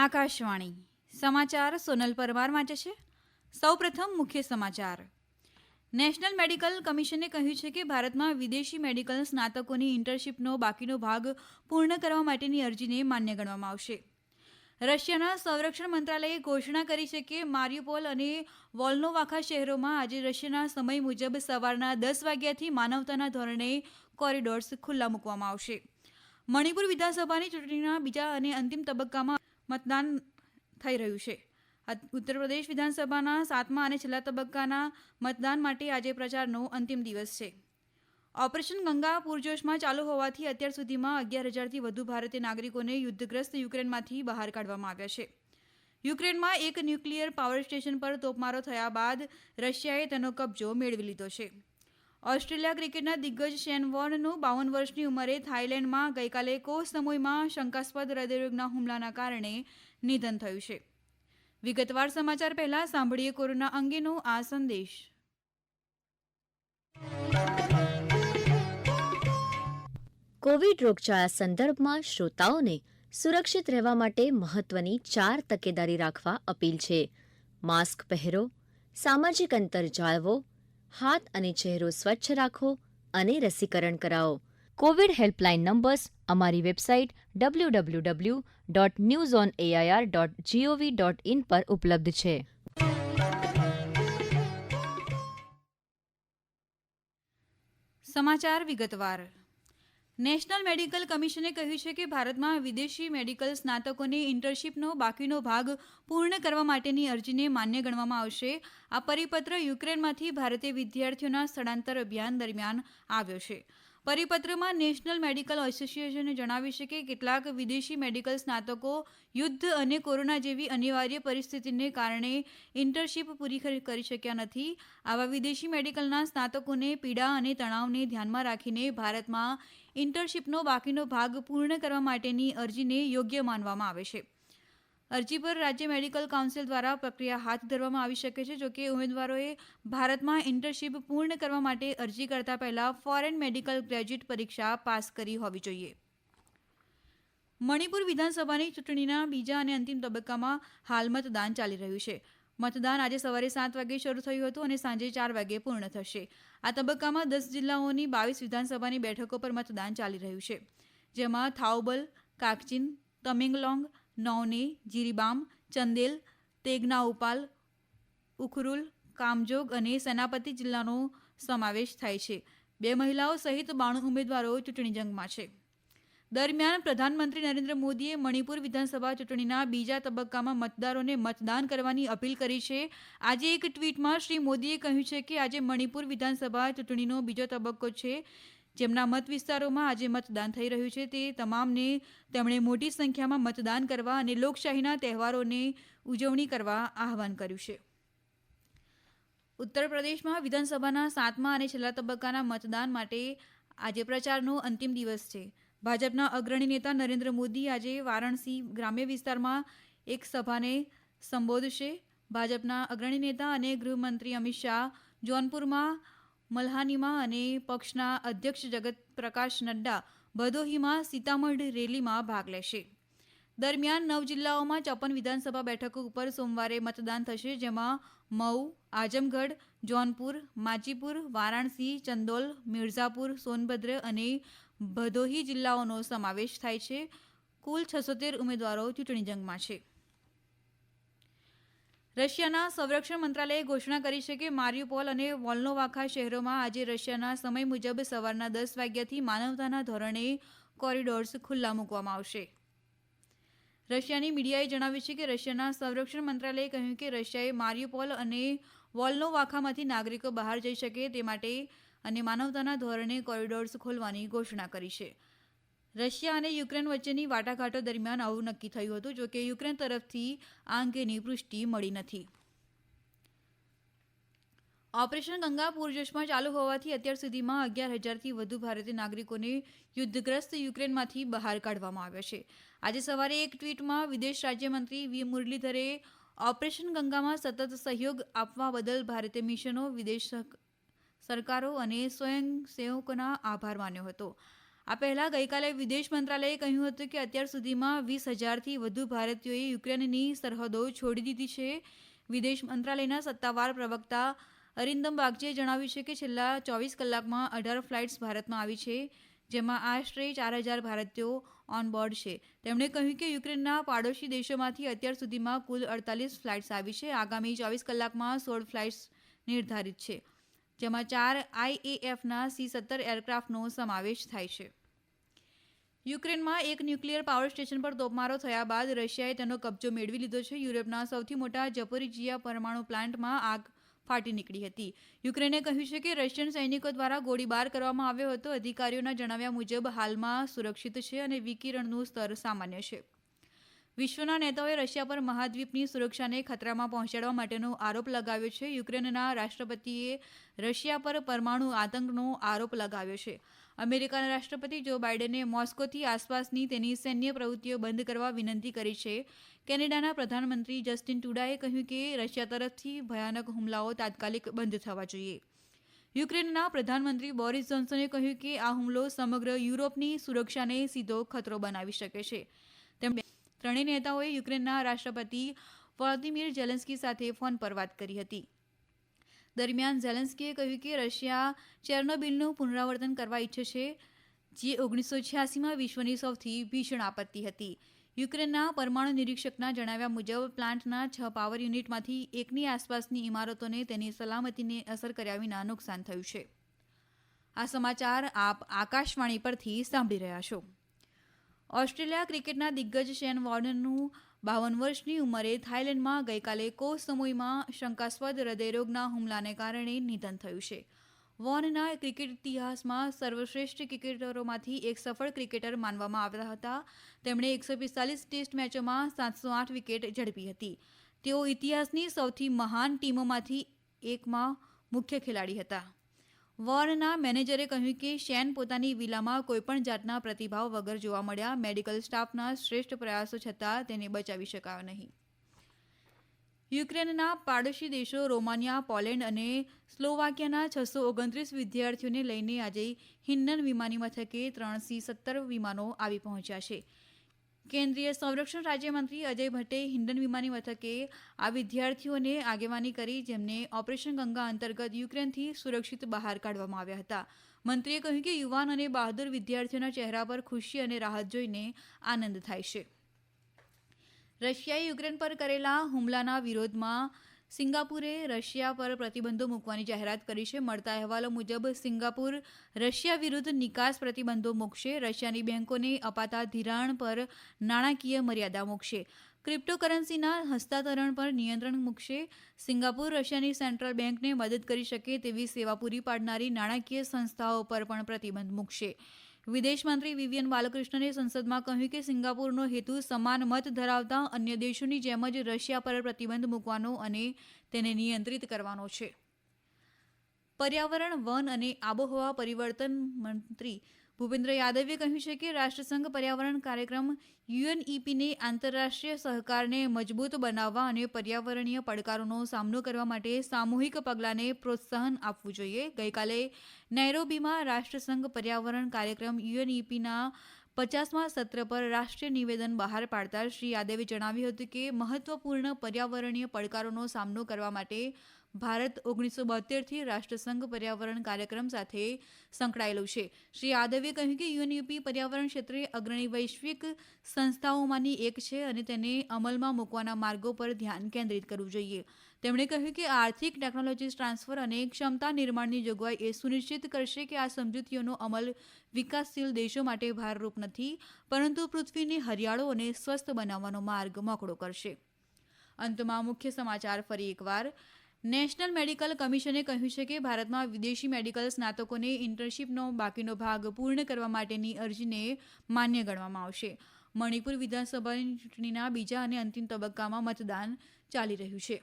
આકાશવાણી સમાચાર સોનલ પરમાર વાંચે છે. સૌપ્રથમ મુખ્ય સમાચાર. નેશનલ મેડિકલ કમિશને કહ્યું છે કે ભારતમાં વિદેશી મેડિકલ સ્નાતકોની ઇન્ટર્નશીપનો બાકીનો ભાગ પૂર્ણ કરવા માટેની અરજીને માન્ય ગણવામાં આવશે. રશિયાના સંરક્ષણ મંત્રાલયે ઘોષણા કરી છે કે મારિયુપોલ અને વોલ્નોવાખા શહેરોમાં આજે રશિયાના સમય મુજબ સવારના 10 વાગ્યાથી માનવતાના ધોરણે કોરિડોર્સ ખુલ્લા મૂકવામાં આવશે. મણિપુર વિધાનસભાની ચૂંટણીના બીજા અને અંતિમ તબક્કામાં મતદાન થઈ રહ્યું છે. ઉત્તર પ્રદેશ વિધાનસભાના 7મા અને છેલ્લા તબક્કાના મતદાન માટે આજે પ્રચારનો અંતિમ દિવસ છે. ઓપરેશન ગંગા પૂરજોશમાં ચાલુ હોવાથી અત્યાર સુધીમાં 11,000થી વધુ ભારતીય નાગરિકોને યુદ્ધગ્રસ્ત યુક્રેનમાંથી બહાર કાઢવામાં આવ્યા છે. યુક્રેનમાં એક ન્યુક્લિયર પાવર સ્ટેશન પર તોપમારો થયા બાદ રશિયાએ તેનો કબજો મેળવી લીધો છે. ઓસ્ટ્રેલિયા ક્રિકેટના દિગ્ગજ શેન વોર્નનું 52 વર્ષની ઉંમરે થાઇલેન્ડમાં ગઈકાલે કોહ સમુયમાં શંકાસ્પદ હૃદયરોગના હુમલાના કારણે નિધન થયું છે. વિગતવાર સમાચાર પહેલા સાંભળીએ કોરોના અંગેનો આ સંદેશ. કોવિડ રોગચાળા સંદર્ભમાં શ્રોતાઓને સુરક્ષિત રહેવા માટે મહત્વની 4 તકેદારી રાખવા અપીલ છે. માસ્ક પહેરો, સામાજિક અંતર જાળવો, હાથ અને ચહેરો સ્વચ્છ રાખો અને રસીકરણ કરાવો. કોવિડ હેલ્પલાઇન નંબર્સ અમારી વેબસાઇટ www.newsonair.gov.in પર ઉપલબ્ધ છે. સમાચાર વિગતવાર. નેશનલ મેડિકલ કમિશને કહ્યું છે કે ભારતમાં વિદેશી મેડિકલ સ્નાતકોની ઇન્ટર્નશીપનો બાકીનો ભાગ પૂર્ણ કરવા માટેની અરજીને માન્ય ગણવામાં આવશે. આ પરિપત્ર યુક્રેનમાંથી ભારતીય વિદ્યાર્થીઓના સ્થળાંતર અભિયાન દરમિયાન આવ્યો છે. પરિપત્રમાં નેશનલ મેડિકલ એસોસિએશને જણાવ્યું છે કે કેટલાક વિદેશી મેડિકલ સ્નાતકો યુદ્ધ અને કોરોના જેવી અનિવાર્ય પરિસ્થિતિને કારણે ઇન્ટર્નશીપ પૂરી કરી શક્યા નથી. આવા વિદેશી મેડિકલના સ્નાતકોને પીડા અને તણાવને ધ્યાનમાં રાખીને ભારતમાં ઇન્ટર્નશીપનો બાકીનો ભાગ પૂર્ણ કરવા માટેની અરજીને યોગ્ય માનવામાં આવે છે. અરજી પર રાજ્ય મેડિકલ કાઉન્સિલ દ્વારા પ્રક્રિયા હાથ ધરવામાં આવી શકે છે. જોકે ઉમેદવારોએ ભારતમાં ઇન્ટર્નશીપ પૂર્ણ કરવા માટે અરજી કરતા પહેલા ફોરેન મેડિકલ ગ્રેજ્યુએટ પરીક્ષા પાસ કરી હોવી જોઈએ. મણિપુર વિધાનસભાની ચૂંટણીના બીજા અને અંતિમ તબક્કામાં હાલ મતદાન ચાલી રહ્યું છે. મતદાન આજે સવારે 7 વાગે શરૂ થયું હતું અને સાંજે 4 વાગે પૂર્ણ થશે. આ તબક્કામાં 10 જિલ્લાઓની 22 વિધાનસભાની બેઠકો પર મતદાન ચાલી રહ્યું છે, જેમાં થાઉબલ, કાકચીન, તમેંગલોંગ, નૌને, જીરીબામ, ચંદેલ, તેગનાઉપાલ, ઉખરુલ, કામજોગ અને સેનાપતિ જિલ્લાનો સમાવેશ થાય છે. 2 મહિલાઓ સહિત 92 ઉમેદવારો ચૂંટણી જંગમાં છે. દરમિયાન પ્રધાનમંત્રી નરેન્દ્ર મોદીએ મણિપુર વિધાનસભા ચૂંટણીના બીજા તબક્કામાં મતદારોને મતદાન કરવાની અપીલ કરી છે. આજે એક ટ્વીટમાં શ્રી મોદીએ કહ્યું છે કે આજે મણિપુર વિધાનસભા ચૂંટણીનો બીજો તબક્કો છે. જેમના મત વિસ્તારોમાં આજે મતદાન થઈ રહ્યું છે તે તમામને તેમણે મોટી સંખ્યામાં મતદાન કરવા અને લોકશાહીના તહેવારોની ઉજવણી કરવા આહવાન કર્યું છે. ઉત્તર પ્રદેશમાં વિધાનસભાના 7મા અને છેલ્લા તબક્કાના મતદાન માટે આજે પ્રચારનો અંતિમ દિવસ છે. ભાજપના અગ્રણી નેતા નરેન્દ્ર મોદી આજે વારાણસી ગ્રામ્ય વિસ્તારમાં એક સભાને સંબોધશે. ભાજપના અગ્રણી નેતા અને ગૃહમંત્રી અમિત શાહ જોનપુરમાં, મલ્હાનીમાં અને પક્ષના અધ્યક્ષ જગત પ્રકાશ નડ્ડા ભદોહીમાં સીતામઢ રેલીમાં ભાગ લેશે. દરમિયાન 9 જિલ્લાઓમાં 54 વિધાનસભા બેઠકો ઉપર સોમવારે મતદાન થશે, જેમાં મઉ, આઝમગઢ, જોનપુર, માચીપુર, વારાણસી, ચંદોલ, મિર્ઝાપુર, સોનભદ્ર અને ભદોહી જિલ્લાઓનો સમાવેશ થાય છે. કુલ 613 ઉમેદવારો ચૂંટણી જંગમાં છે. રશિયાના સંરક્ષણ મંત્રાલયે ઘોષણા કરી છે કે મારિયુપોલ અને વોલ્નોવાખા શહેરોમાં આજે રશિયાના સમય મુજબ સવારના 10 વાગ્યાથી માનવતાના ધોરણે કોરિડોર્સ ખુલ્લા મૂકવામાં આવશે. રશિયાની મીડિયાએ જણાવ્યું છે કે રશિયાના સંરક્ષણ મંત્રાલયે કહ્યું કે રશિયાએ મારિયુપોલ અને વોલ્નોવાખામાંથી નાગરિકો બહાર જઈ શકે તે માટે અને માનવતાના ધોરણે કોરિડોર્સ ખોલવાની ઘોષણા કરી છે. રશિયા અને યુક્રેન વચ્ચેની વાટાઘાટો દરમિયાન આવું નક્કી થયું હતું. જોકે યુક્રેન તરફથી આ અંગેની પુષ્ટિ મળી નથી. ઓપરેશન ગંગા પૂરજોશમાં ચાલુ હોવાથી અત્યાર સુધીમાં 11,000થી વધુ ભારતીય નાગરિકોને યુદ્ધગ્રસ્ત યુક્રેનમાંથી બહાર કાઢવામાં આવ્યા છે. આજે સવારે એક ટ્વીટમાં વિદેશ રાજ્યમંત્રી વી મુરલીધરે ઓપરેશન ગંગામાં સતત સહયોગ આપવા બદલ ભારતીય મિશનો, વિદેશ સરકારો અને સ્વયંસેવકોનો આભાર માન્યો હતો. આ પહેલાં ગઈકાલે વિદેશ મંત્રાલયે કહ્યું હતું કે અત્યાર સુધીમાં 20,000થી વધુ ભારતીયોએ યુક્રેનની સરહદો છોડી દીધી છે. વિદેશ મંત્રાલયના સત્તાવાર પ્રવક્તા અરિંદમ બાગચીએ જણાવ્યું છે કે છેલ્લા 24 કલાકમાં 18 ફ્લાઇટ્સ ભારતમાં આવી છે, જેમાં આશરે 4,000 ભારતીયો ઓનબોર્ડ છે. તેમણે કહ્યું કે યુક્રેનના પાડોશી દેશોમાંથી અત્યાર સુધીમાં કુલ 48 ફ્લાઇટ્સ આવી છે. આગામી 24 કલાકમાં 16 ફ્લાઇટ્સ નિર્ધારિત છે, જેમાં 4 IAFના C-17 એરક્રાફ્ટનો સમાવેશ થાય છે. યુક્રેનમાં એક ન્યુક્લિયર પાવર સ્ટેશન પર તોપમારો થયા બાદ રશિયાએ તેનો કબજો મેળવી લીધો છે. યુરોપના સૌથી મોટા ઝપોરિજિયા પરમાણુ પ્લાન્ટમાં આગ ફાટી નીકળી હતી. યુક્રેને કહ્યું છે કે રશિયન સૈનિકો દ્વારા ગોળીબાર કરવામાં આવ્યો હતો. અધિકારીઓના જણાવ્યા મુજબ હાલમાં સુરક્ષિત છે અને વિકિરણનું સ્તર સામાન્ય છે. વિશ્વના નેતાઓએ રશિયા પર મહાદ્વીપની સુરક્ષાને ખતરામાં પહોંચાડવા માટેનો આરોપ લગાવ્યો છે. યુક્રેનના રાષ્ટ્રપતિએ રશિયા પર પરમાણુ આતંકનો આરોપ લગાવ્યો છે. અમેરિકાના રાષ્ટ્રપતિ જો બાઇડને મોસ્કોથી આસપાસની તેની સૈન્ય પ્રવૃત્તિઓ બંધ કરવા વિનંતી કરી છે. કેનેડાના પ્રધાનમંત્રી જસ્ટિન ટ્રુડોએ કહ્યું કે રશિયા તરફથી ભયાનક હુમલાઓ તાત્કાલિક બંધ થવા જોઈએ. યુક્રેનના પ્રધાનમંત્રી બોરિસ જોન્સને કહ્યું કે આ હુમલો સમગ્ર યુરોપની સુરક્ષાને સીધો ખતરો બનાવી શકે છે. તેમણે ત્રણેય નેતાઓએ યુક્રેનના રાષ્ટ્રપતિ વોલોદિમીર ઝેલેન્સ્કી સાથે ફોન પર વાત કરી હતી. દરમિયાન ઝેલેન્સ્કીએ કહ્યું કે રશિયા ચેર્નોબિલનું પુનરાવર્તન કરવા ઈચ્છે છે, જે 1986માં વિશ્વની સૌથી ભીષણ આપત્તિ હતી. યુક્રેનના પરમાણુ નિરીક્ષકના જણાવ્યા મુજબ પ્લાન્ટના 6 પાવર યુનિટમાંથી એકની આસપાસની ઇમારતોને તેની સલામતીને અસર કર્યા વિના નુકસાન થયું છે. આ સમાચાર આપ આકાશવાણી પરથી સાંભળી રહ્યા છો. ઓસ્ટ્રેલિયા ક્રિકેટના દિગ્ગજ શેન વોર્નનું 52 વર્ષની ઉંમરે થાઇલેન્ડમાં ગઈકાલે કો સમુયમાં શંકાસ્પદ હૃદયરોગના હુમલાને કારણે નિધન થયું છે. વોર્નના ક્રિકેટ ઇતિહાસમાં સર્વશ્રેષ્ઠ ક્રિકેટરોમાંથી એક સફળ ક્રિકેટર માનવામાં આવતા હતા. તેમણે 145 ટેસ્ટ મેચોમાં 708 વિકેટ ઝડપી હતી. તેઓ ઇતિહાસની સૌથી મહાન ટીમોમાંથી એકમાં મુખ્ય ખેલાડી હતા. વોર્નના મેનેજરે કહ્યું કે શેન પોતાની વિલામાં કોઈપણ જાતના પ્રતિભાવ વગર જોવા મળ્યા. મેડિકલ સ્ટાફના શ્રેષ્ઠ પ્રયાસો છતાં તેને બચાવી શકાયો નહીં. યુક્રેનના પાડોશી દેશો રોમાનિયા, પોલેન્ડ અને સ્લોવાકિયાના 629 વિદ્યાર્થીઓને લઈને આજે હિન્ડન વિમાની મથકે 3 C-17 વિમાનો આવી પહોંચ્યા છે. કેન્દ્રીય સંરક્ષણ રાજ્યમંત્રી અજય ભટ્ટે હિન્ડન વિમાની મથકે આ વિદ્યાર્થીઓને આગેવાની કરી, જેમને ઓપરેશન ગંગા અંતર્ગત યુક્રેનથી સુરક્ષિત બહાર કાઢવામાં આવ્યા હતા. મંત્રીએ કહ્યું કે યુવાન અને બહાદુર વિદ્યાર્થીઓના ચહેરા પર ખુશી અને રાહત જોઈને આનંદ થાય છે. રશિયાએ યુક્રેન પર કરેલા હુમલાના વિરોધમાં સિંગાપુરે રશિયા પર પ્રતિબંધો મૂકવાની જાહેરાત કરી છે. મળતા અહેવાલો મુજબ સિંગાપુર રશિયા વિરુદ્ધ નિકાસ પ્રતિબંધો મૂકશે. રશિયાની બેંકોને અપાતા ધિરાણ પર નાણાકીય મર્યાદા મૂકશે. ક્રિપ્ટોકરન્સીના હસ્તાંતરણ પર નિયંત્રણ મૂકશે. સિંગાપુર રશિયાની સેન્ટ્રલ બેંકને મદદ કરી શકે તેવી સેવા પૂરી પાડનારી નાણાકીય સંસ્થાઓ પર પણ પ્રતિબંધ મૂકશે. વિદેશ મંત્રી વિવિયન બાલકૃષ્ણને સંસદમાં કહ્યું કે સિંગાપુરનો હેતુ સમાન મત ધરાવતા અન્ય દેશોની જેમ જ રશિયા પર પ્રતિબંધ મૂકવાનો અને તેને નિયંત્રિત કરવાનો છે. પર્યાવરણ, વન અને આબોહવા પરિવર્તન મંત્રી ભૂપેન્દ્ર યાદવે કહ્યું છે કે રાષ્ટ્રસંઘ પર્યાવરણ કાર્યક્રમ UNEPને આંતરરાષ્ટ્રીય સહકારને મજબૂત બનાવવા અને પર્યાવરણીય પડકારોનો સામનો કરવા માટે સામૂહિક પગલાંને પ્રોત્સાહન આપવું જોઈએ. ગઈકાલે નૈરોબીમાં રાષ્ટ્રસંઘ પર્યાવરણ કાર્યક્રમ UNEPના 50મા સત્ર પર રાષ્ટ્રીય નિવેદન બહાર પાડતા શ્રી યાદવે જણાવ્યું હતું કે મહત્વપૂર્ણ પર્યાવરણીય પડકારોનો સામનો કરવા માટે ભારત 1972થી રાષ્ટ્રસંઘ પર્યાવરણ કાર્યક્રમ સાથે સંકળાયેલું છે. શ્રી યાદવે કહ્યું કે UNEP પર્યાવરણ ક્ષેત્રે અગ્રણી વૈશ્વિક સંસ્થાઓમાંની એક છે અને તેને અમલમાં મૂકવાના માર્ગો પર ધ્યાન કેન્દ્રિત કરવું જોઈએ. તેમણે કહ્યું કે આર્થિક, ટેકનોલોજી ટ્રાન્સફર અને ક્ષમતા નિર્માણની જોગવાઈ એ સુનિશ્ચિત કરશે કે આ સમજૂતીઓનો અમલ વિકાસશીલ દેશો માટે ભારરૂપ નથી, પરંતુ પૃથ્વીને હરિયાળો અને સ્વસ્થ બનાવવાનો માર્ગ મોકળો કરશે. અંતમાં મુખ્ય સમાચાર ફરી એકવાર. નેશનલ મેડિકલ કમિશને કહ્યું છે કે ભારતમાં વિદેશી મેડિકલ સ્નાતકોને ઇન્ટર્નશીપનો બાકીનો ભાગ પૂર્ણ કરવા માટેની અરજીને માન્ય ગણવામાં આવશે. મણિપુર વિધાનસભાની ચૂંટણીના બીજા અને અંતિમ તબક્કામાં મતદાન ચાલી રહ્યું છે.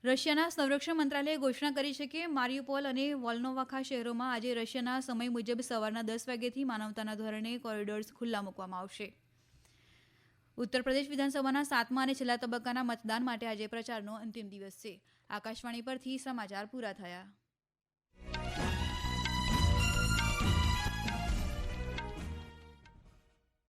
રશિયાના સંરક્ષણ મંત્રાલયે ઘોષણા કરી છે કે મારિયુપોલ અને વોલ્નોવાખા શહેરોમાં આજે રશિયાના સમય મુજબ સવારના 10 વાગ્યાથી માનવતાના ધોરણે કોરિડોર્સ ખુલ્લા મૂકવામાં આવશે. ઉત્તર પ્રદેશ વિધાનસભાના 7મા અને છેલ્લા તબક્કાના મતદાન માટે આજે પ્રચારનો અંતિમ દિવસ છે. આકાશવાણી પરથી સમાચાર પૂરા થયા.